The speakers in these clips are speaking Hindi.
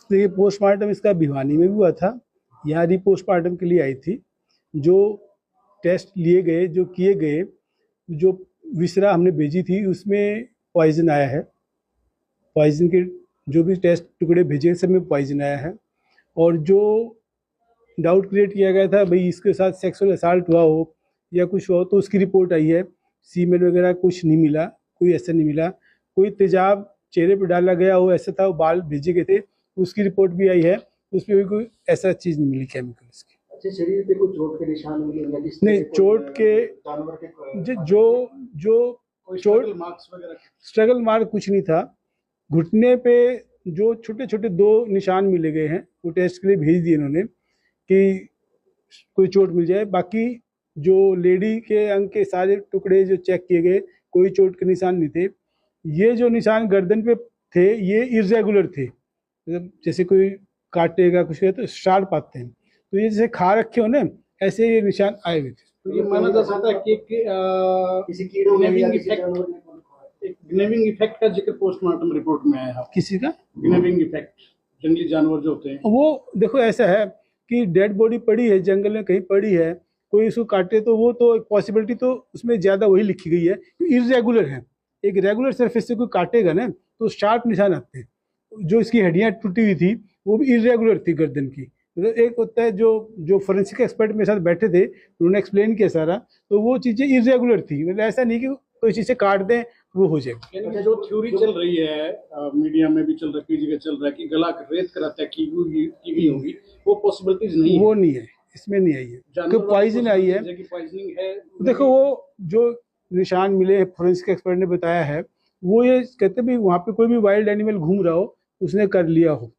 देखिए पोस्टमार्टम इसका भिवानी में भी हुआ था, यहाँ पोस्टमार्टम के लिए आई थी। जो टेस्ट लिए गए, जो किए गए, जो विसरा हमने भेजी थी उसमें पॉइजन आया है। पॉइजन के जो भी टेस्ट टुकड़े भेजे सब में पॉइजन आया है। और जो डाउट क्रिएट किया गया था भाई इसके साथ सेक्सुअल असॉल्ट हुआ हो या कुछ हो, तो उसकी रिपोर्ट आई है। सीमेन वगैरह कुछ नहीं मिला, कोई ऐसा नहीं मिला। कोई तेजाब चेहरे पे डाला गया हो ऐसा था, वो बाल भेजे गए थे, उसकी रिपोर्ट भी आई है, उसमें भी कोई ऐसा चीज़ नहीं मिली केमिकल इसकी। अच्छा, शरीर पे कोई चोट के निशान मिले? नहीं, चोट के जो चोट मार्क्स वगैरह, स्ट्रगल मार्क कुछ नहीं था। घुटने पे जो छोटे छोटे 2 निशान मिले गए हैं, वो टेस्ट के लिए भेज दिए इन्होंने कि कोई चोट मिल जाए। बाकी जो लेडी के अंग के सारे टुकड़े जो चेक किए गए, कोई चोट के निशान नहीं थे। ये जो निशान गर्दन पे थे ये इर्रेगुलर थे, मतलब जैसे कोई काटेगा कुछ है तो शार्प आते हैं, तो ये जैसे खा रखे हो ना ऐसे ये निशान आए हुए थे। तो ये माना जा सकता है कि किसी कीड़ों ने ग्नेविंग इफेक्ट का जिक्र पोस्टमार्टम रिपोर्ट में आया है। किसी का ग्नेविंग इफेक्ट, जंगली जानवर जो होते हैं वो देखो ऐसा है कि डेड बॉडी पड़ी है जंगल में कहीं पड़ी है, कोई इसको काटे तो वो तो पॉसिबिलिटी तो उसमें ज़्यादा वही लिखी गई है कि इरेगुलर है। एक रेगुलर सरफेस से कोई काटेगा ना तो शार्प निशान आते हैं। जो इसकी हड्डियाँ टूटी हुई थी वो भी इरेगुलर थी गर्दन की। मतलब एक होता है जो फोरेंसिक एक्सपर्ट मेरे साथ बैठे थे, उन्होंने एक्सप्लेन किया सारा, तो वो चीज़ें इरेगुलर थी। मतलब ऐसा नहीं कि कोई चीज़ से काट दें वो हो जाएगा। जो थ्योरी चल रही है मीडिया में भी चल रहा है, कई जगह चल रहा है कि गला रेत कराता है की गई होगी, वो पॉसिबिलिटीज नहीं है। वो नहीं है, इसमें नहीं आई है, क्योंकि पॉइजन आई है। पॉइजनिंग है। देखो वो जो निशान मिले फोरेंसिक एक्सपर्ट ने बताया है, वो ये कहते भी वहाँ पे कोई भी वाइल्ड एनिमल घूम रहा हो उसने कर लिया हो।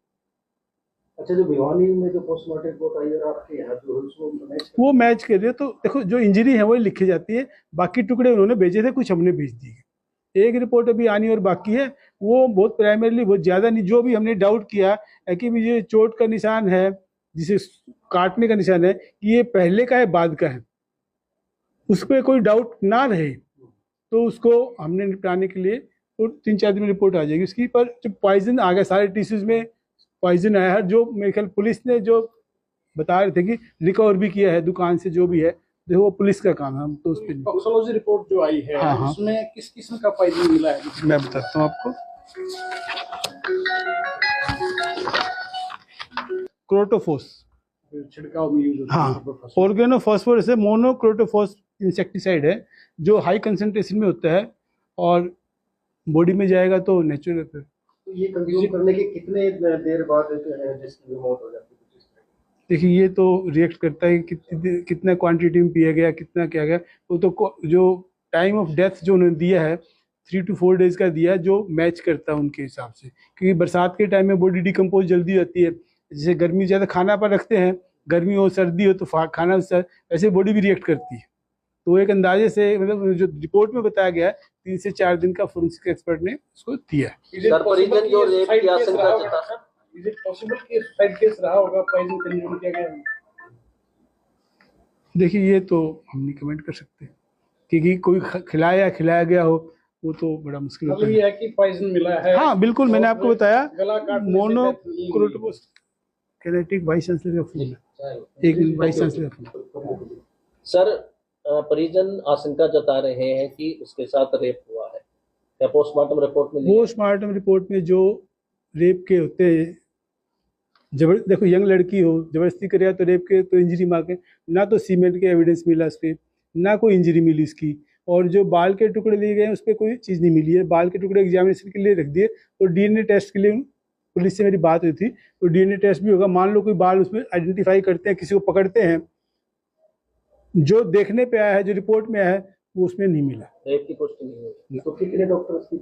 अच्छा, जो भिवानी में जो पोस्टमार्टम रिपोर्ट आई और आपके यहाँ जो वो मैच कर रहे, तो देखो जो इंजरी है वही लिखी जाती है, बाकी टुकड़े उन्होंने भेजे थे, कुछ हमने भेज दिए। एक रिपोर्ट अभी आनी और बाकी है, वो बहुत प्राइमरीली बहुत ज़्यादा नहीं। जो भी हमने डाउट किया है कि ये चोट का निशान है, जिसे काटने का निशान है, कि ये पहले का है बाद का है, उस पर कोई डाउट ना रहे तो उसको हमने निपटाने के लिए तो 3-4 दिन में रिपोर्ट आ जाएगी उसकी। पर जो पॉइजन आ गया सारे टिश्यूज में पॉइजन आया है, जो मेरे ख्याल पुलिस ने जो बता रहे थे कि रिकवर भी किया है दुकान से, जो भी है देखो वो पुलिस का काम है, हम तो उस पर। टॉक्सिकोलॉजी रिपोर्ट जो आई है, हाँ, उसमें किस किस्म का पॉइजन मिला है? मैं बताता हूँ आपको। क्रोटोफोस छिड़काव में यूज होता है। हाँ, ऑर्गेनोफॉस्फोरस है, मोनोक्रोटोफॉस इंसेक्टिसाइड है जो हाई कंसंट्रेशन में होता है और बॉडी में जाएगा तो नेचुरल है। तो ये कंज्यूम करने के कितने देर बाद जिसकी मौत हो जाती है? देखिए ये तो रिएक्ट करता है कि कितना क्वांटिटी में पिया गया, कितना क्या गया। वो तो जो टाइम ऑफ डेथ जो उन्होंने दिया है 3 to 4 डेज का दिया है, जो मैच करता है उनके हिसाब से, क्योंकि बरसात के टाइम में बॉडी डिकम्पोज जल्दी होती है। जैसे गर्मी ज़्यादा खाना पर रखते हैं, गर्मी हो सर्दी हो तो खाना वैसे बॉडी भी रिएक्ट करती है। तो एक अंदाजे से मतलब जो रिपोर्ट में बताया गया है 3 से 4 दिन का फोरेंसिक एक्सपर्ट ने उसको दिया है। देखिए ये तो हम नहीं कमेंट कर सकते, क्योंकि कोई खिलाया गया हो वो तो बड़ा मुश्किल होता है कि पॉइजन मिला है। हाँ बिल्कुल, मैंने आपको बताया मोनोक्रोटोफॉस कैनेटिक वाइस चांसलर का फोन है, एक वाइस चांसलर का फोन। सर परिजन आशंका जता रहे हैं कि उसके साथ रेप हुआ है, क्या पोस्टमार्टम रिपोर्ट में जो रेप के होते हैं देखो यंग लड़की हो जबरदस्ती करे तो रेप के तो इंजरी मार के, ना तो सीमेंट के एविडेंस मिला उस पर, ना कोई इंजरी मिली इसकी। और जो बाल के टुकड़े लिए गए उस पर कोई चीज़ नहीं मिली है। बाल के टुकड़े एग्जामिनेशन के लिए रख दिए और डीएनए टेस्ट के लिए पुलिस से मेरी बात हुई थी, तो डीएनए टेस्ट भी होगा। मान लो कोई बाल उसमें आइडेंटिफाई करते हैं, किसी को पकड़ते हैं, जो देखने पे आया है, जो रिपोर्ट में आया है वो उसमें नहीं मिला। रेप की पुष्टि नहीं हुई। तो कितने डॉक्टर्स की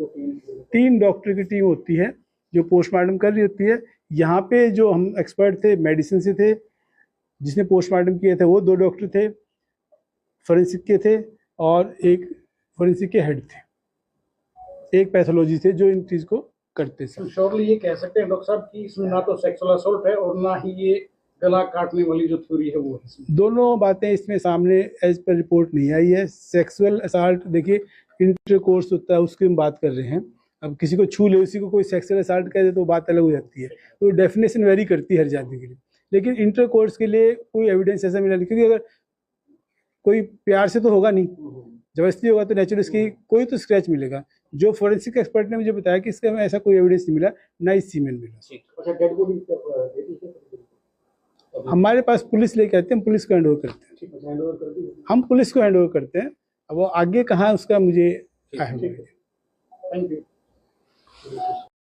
3 डॉक्टर की टीम होती है जो पोस्टमार्टम कर रही होती है। यहाँ पे जो हम एक्सपर्ट थे मेडिसिन से थे, जिसने पोस्टमार्टम किए थे वो 2 डॉक्टर थे, फोरेंसिक के थे और एक फोरेंसिक के हेड थे, एक पैथोलॉजी थे जो इन चीज़ को करते थे। तो श्योरली ये कह सकते हैं डॉक्टर साहब कि इसमें ना तो सेक्सुअल असॉल्ट है और ना ही ये गला काटने वाली जो थ्योरी है वो है। दोनों बातें इसमें सामने एज पर रिपोर्ट नहीं आई है। सेक्सुअल असॉल्ट देखिए इंटरकोर्स होता है उसकी हम बात कर रहे हैं, अब किसी को छू ले, उसी को कोई सेक्सुअल असॉल्ट कह दे तो बात अलग हो जाती है। तो डेफिनेशन वेरी करती है हर जाति के लिए, लेकिन इंटर कोर्स के लिए कोई एविडेंस ऐसा मिला नहीं, क्योंकि अगर कोई प्यार से तो होगा नहीं, जबरदस्ती होगा तो नेचुरल इसकी कोई तो स्क्रैच मिलेगा। जो फोरेंसिक एक्सपर्ट ने मुझे बताया कि इसका ऐसा कोई एविडेंस नहीं मिला, ना ही सीमेन मिला। अच्छा, डेड बॉडी हमारे पास पुलिस लेके आते हैं, हम पुलिस को हैंड ओवर करते हैं, हम पुलिस को हैंड ओवर करते हैं। अब वो आगे कहाँ उसका मुझे थैंक यू।